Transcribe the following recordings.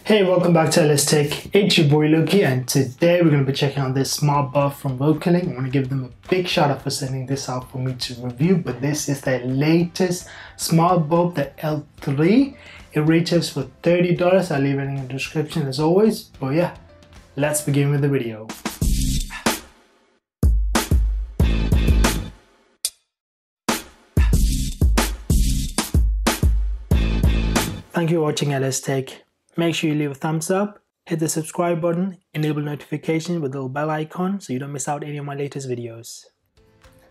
Hey, welcome back to LS Tech. It's your boy Loki, and today we're going to be checking out this smart bulb from VocoLinc. I want to give them a big shout out for sending this out for me to review, but this is their latest smart bulb, the L3. It retails for $30. I'll leave it in the description as always. But yeah, let's begin with the video. Thank you for watching LS Tech. Make sure you leave a thumbs up, hit the subscribe button, enable notifications with the little bell icon so you don't miss out any of my latest videos.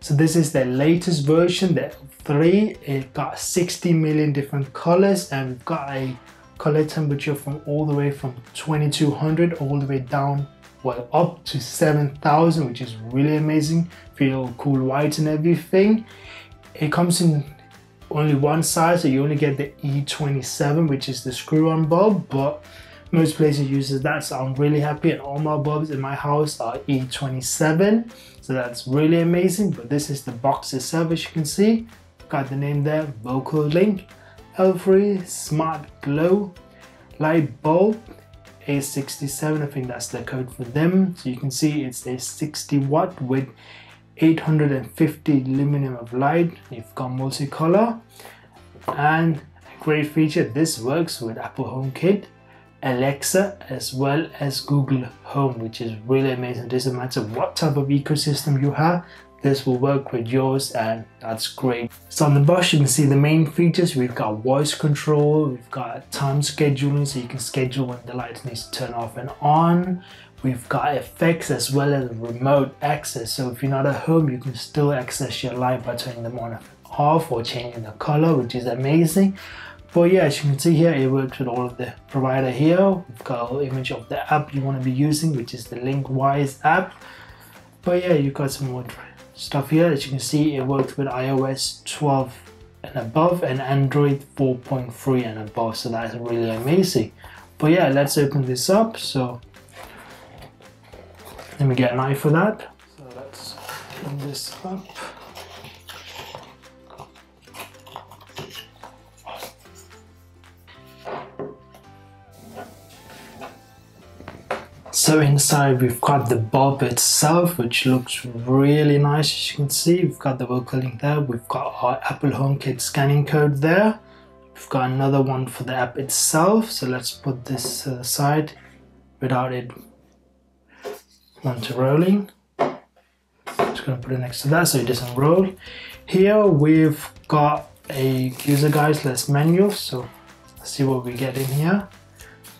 So this is the latest version, the L3. It got 60 million different colors, and we've got a color temperature from all the way from 2200 all the way down, well, up to 7000, which is really amazing. Feel cool white and everything. It comes in only one size, so you only get the E27, which is the screw-on bulb, but most places uses that, so I'm really happy, and all my bulbs in my house are E27, so that's really amazing. But this is the box itself, as you can see. Got the name there, VocoLinc L3 Smart Glow Light Bulb A67. I think that's the code for them. So you can see it's a 60 watt with 850 lumen of light. You've got multicolor, and a great feature, this works with Apple HomeKit, Alexa, as well as Google Home, which is really amazing. It doesn't matter what type of ecosystem you have, this will work with yours, and that's great. So on the box you can see the main features. We've got voice control, we've got time scheduling, so you can schedule when the light needs to turn off and on. We've got effects as well as remote access, so if you're not at home you can still access your light by turning them on and off or changing the color, which is amazing. But yeah, as you can see here, it works with all of the provider here. We've got an image of the app you want to be using, which is the LinkWise app. But yeah, you've got some more stuff here. As you can see, it works with iOS 12 and above and Android 4.3 and above, so that's really amazing. But yeah, let's open this up. So let me get a knife for that. So let's open this up. So inside we've got the bulb itself, which looks really nice. As you can see, we've got the VocoLinc there. We've got our Apple HomeKit scanning code there. We've got another one for the app itself. So let's put this aside without it onto rolling. Just gonna put it next to that so it doesn't roll. Here we've got a user guide / manual, so let's see what we get in here.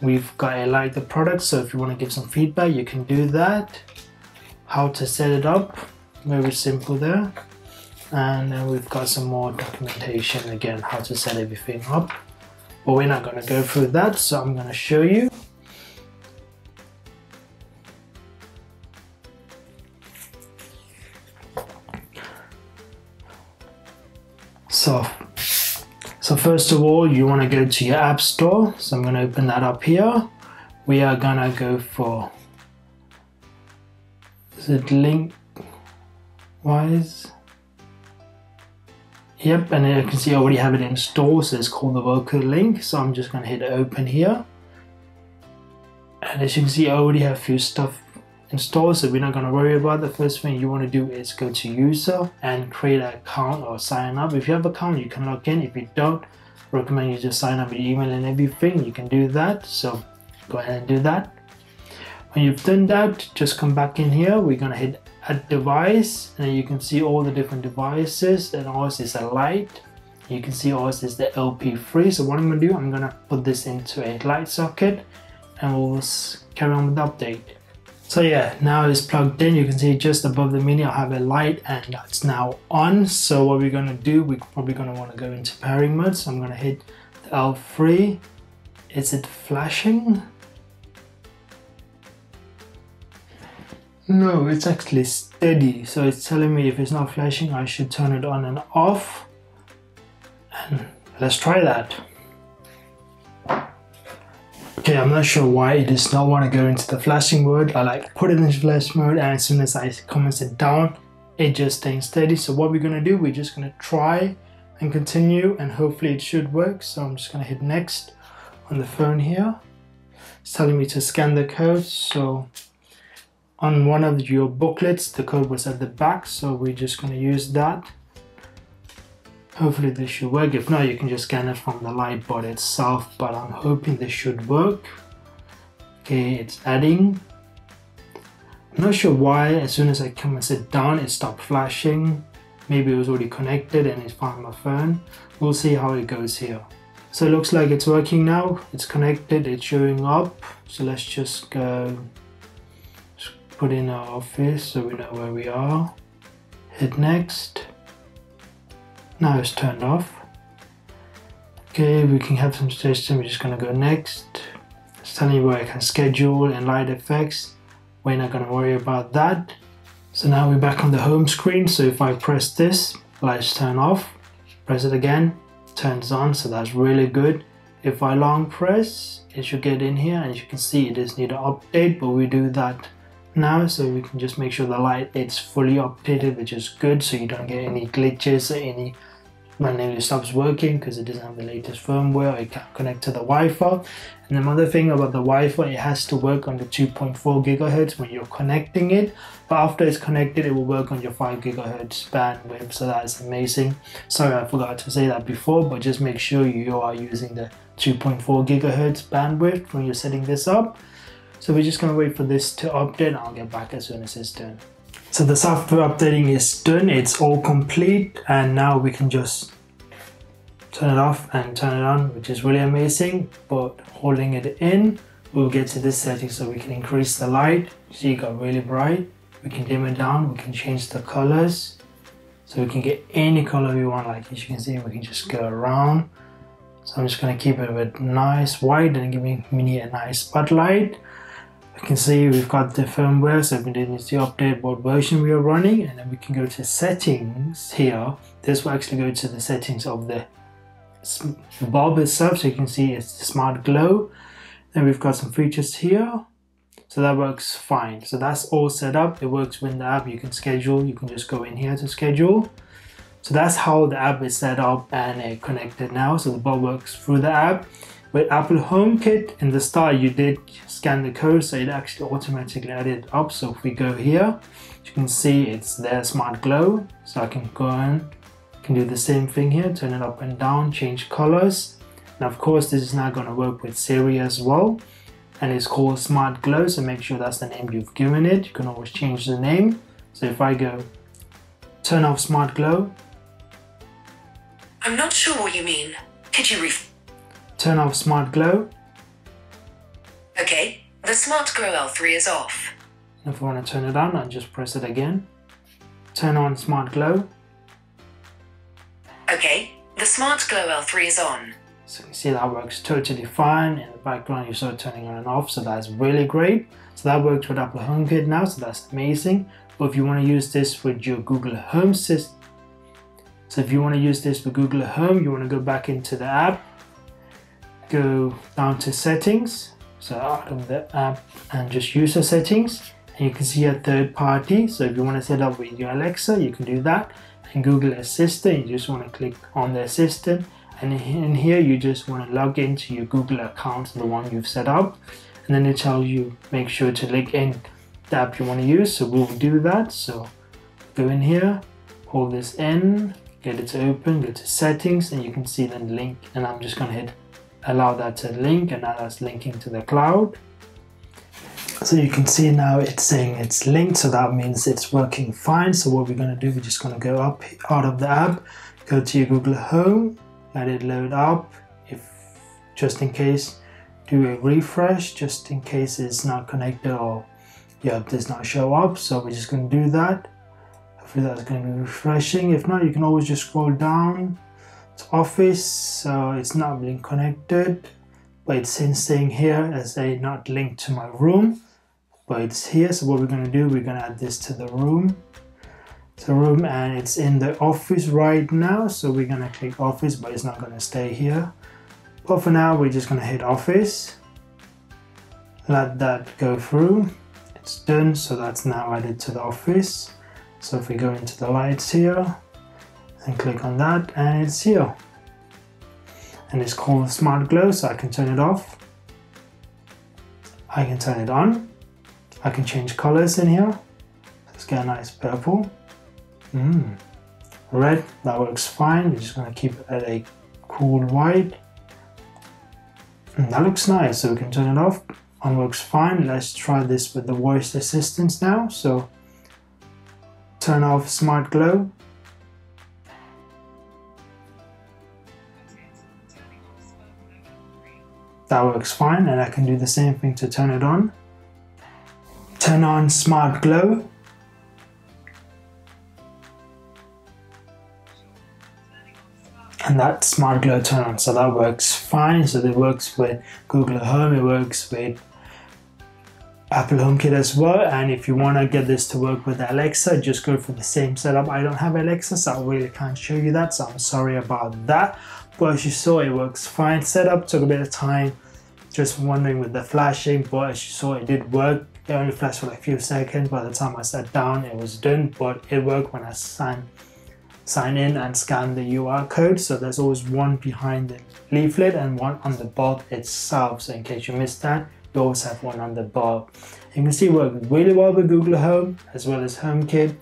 We've got a like the product, so if you want to give some feedback you can do that. How to set it up, very simple there. And then we've got some more documentation, again how to set everything up, but we're not going to go through that, so I'm going to show you. So first of all, you want to go to your app store. So I'm going to open that up here. We are going to go for, is it LinkWise? Yep, and you can see I already have it installed, so it's called the VocoLinc. So I'm just going to hit open here. And as you can see, I already have a few stuff installed, so we're not going to worry about. The first thing you want to do is go to user and create an account or sign up. If you have an account you can log in. If you don't, I recommend you just sign up with your email and everything. You can do that, so go ahead and do that. When you've done that, just come back in here. We're going to hit add device, and then you can see all the different devices, and ours is a light. You can see ours is the LP3. So what I'm going to do, I'm going to put this into a light socket and we'll carry on with the update. So yeah, now it's plugged in. You can see just above the mini I have a light, and that's now on. So what we're going to do, we're probably going to want to go into pairing mode. So I'm going to hit the L3. Is it flashing? No, it's actually steady. So it's telling me if it's not flashing I should turn it on and off. And let's try that. Okay, I'm not sure why it does not want to go into the flashing mode. I like put it in flash mode, and as soon as I comment it down, it just stays steady. So what we're going to do, we're just going to try and continue, and hopefully it should work. So I'm just going to hit next on the phone here. It's telling me to scan the code. So on one of your booklets, the code was at the back, so we're just going to use that. Hopefully this should work. If not, you can just scan it from the light board itself, but I'm hoping this should work. Okay, it's adding. I'm not sure why as soon as I come and sit down it stopped flashing. Maybe it was already connected and it's found my phone. We'll see how it goes here. So it looks like it's working now. It's connected, it's showing up. So let's just go put in our office so we know where we are. Hit next. Now it's turned off. Okay, we can have some suggestions. We're just going to go next. It's telling you where I can schedule and light effects. We're not going to worry about that. So now we're back on the home screen. So if I press this, lights turn off. Press it again, turns on. So that's really good. If I long press, it should get in here, and you can see it does need an update, but we do that now. So we can just make sure the light is fully updated, which is good, so you don't get any glitches or any randomly it stops working because it doesn't have the latest firmware, or it can't connect to the Wi-Fi. And another thing about the Wi-Fi, it has to work on the 2.4 gigahertz when you're connecting it, but after it's connected it will work on your 5 gigahertz bandwidth, so that's amazing. Sorry, I forgot to say that before, but just make sure you are using the 2.4 gigahertz bandwidth when you're setting this up. So we're just going to wait for this to update, and I'll get back as soon as it's done. So the software updating is done, it's all complete, and now we can just turn it off and turn it on, which is really amazing. But holding it in, we'll get to this setting so we can increase the light. See, it got really bright. We can dim it down, we can change the colors, so we can get any color we want. Like as you can see, we can just go around. So I'm just going to keep it with nice white and giving me a nice spotlight. You can see we've got the firmware, so we need to update what version we are running, and then we can go to settings here. This will actually go to the settings of the bulb itself, so you can see it's the smart glow. Then we've got some features here, so that works fine. So that's all set up. It works with the app. You can schedule, you can just go in here to schedule. So that's how the app is set up and connected now. So the bulb works through the app. With Apple HomeKit, in the start you did scan the code, so it actually automatically added it up. So if we go here, you can see it's there, smart glow. So I can go in, can do the same thing here, turn it up and down, change colors. And of course this is now going to work with Siri as well, and it's called smart glow, so make sure that's the name you've given it. You can always change the name. So if I go turn off smart glow, I'm not sure what you mean. Could you turn off smart glow. Okay, the smart glow L3 is off. And if I want to turn it on, I'll just press it again. Turn on smart glow. Okay, the smart glow L3 is on. So you can see that works totally fine. In the background you saw it turning on and off, so that's really great. So that works with Apple HomeKit now, so that's amazing. But if you want to use this with your Google Home system, so if you want to use this with Google Home, you want to go back into the app, go down to settings, so out of the app and just user settings, and you can see a third party. So if you want to set up with your Alexa, you can do that. And Google Assistant, you just want to click on the assistant, and in here you just want to log into your Google account, the one you've set up, and then it tells you make sure to link in the app you want to use. So we'll do that. So go in here, hold this in, get it to open, go to settings, and you can see the link, and I'm just going to hit allow that to link, and now that's linking to the cloud. So you can see now it's saying it's linked, so that means it's working fine. So what we're going to do, we're just going to go up out of the app, go to your Google Home, let it load up, if just in case, do a refresh just in case it's not connected or your app does not show up. So we're just going to do that. Hopefully that's going to be refreshing. If not, you can always just scroll down to Office. So it's not being connected, but it's saying here as a not linked to my room, but it's here. So what we're going to do, we're going to add this to the room, and it's in the Office right now. So we're going to click Office, but it's not going to stay here. But for now, we're just going to hit Office, let that go through. It's done. So that's now added to the Office. So if we go into the lights here and click on that, and it's here. And it's called Smart Glow, so I can turn it off. I can turn it on. I can change colors in here. Let's get a nice purple. Red, that works fine. We're just gonna keep it at a cool white. That looks nice, so we can turn it off. On works fine. Let's try this with the voice assistants now. So turn off smart glow. That works fine, and I can do the same thing to turn it on. Turn on smart glow. And that smart glow turn on, so that works fine. So it works with Google Home, it works with Apple HomeKit as well. And if you want to get this to work with Alexa, just go for the same setup. I don't have Alexa, so I really can't show you that, so I'm sorry about that. But as you saw, it works fine. Setup took a bit of time, just wondering with the flashing, but as you saw, it did work. It only flashed for like a few seconds. By the time I sat down, it was done, but it worked when I sign in and scan the QR code. So there's always one behind the leaflet and one on the bulb itself. So in case you missed that, you always have one on the bulb. You can see it works really well with Google Home as well as HomeKit.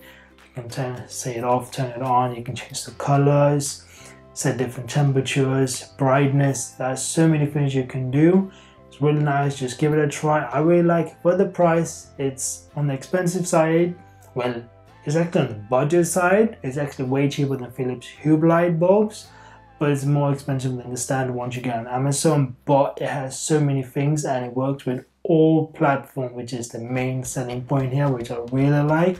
You can say it off, turn it on. You can change the colors, set different temperatures, brightness. There's so many things you can do. It's really nice. Just give it a try. I really like it. For the price, it's on the expensive side. Well, it's actually on the budget side. It's actually way cheaper than Philips Hue light bulbs, but it's more expensive than the standard ones you get on Amazon. But it has so many things and it works with all platforms, which is the main selling point here, which I really like.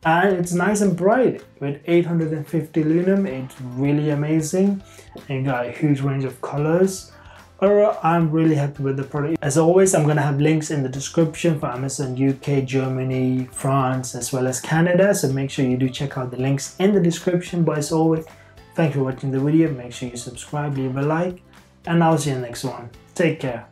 And it's nice and bright with 850 lumen. It's really amazing. And you got a huge range of colors. Overall, I'm really happy with the product. As always, I'm gonna have links in the description for Amazon UK, Germany, France, as well as Canada. So make sure you do check out the links in the description. But as always, thank you for watching the video. Make sure you subscribe, leave a like, and I'll see you in the next one. Take care.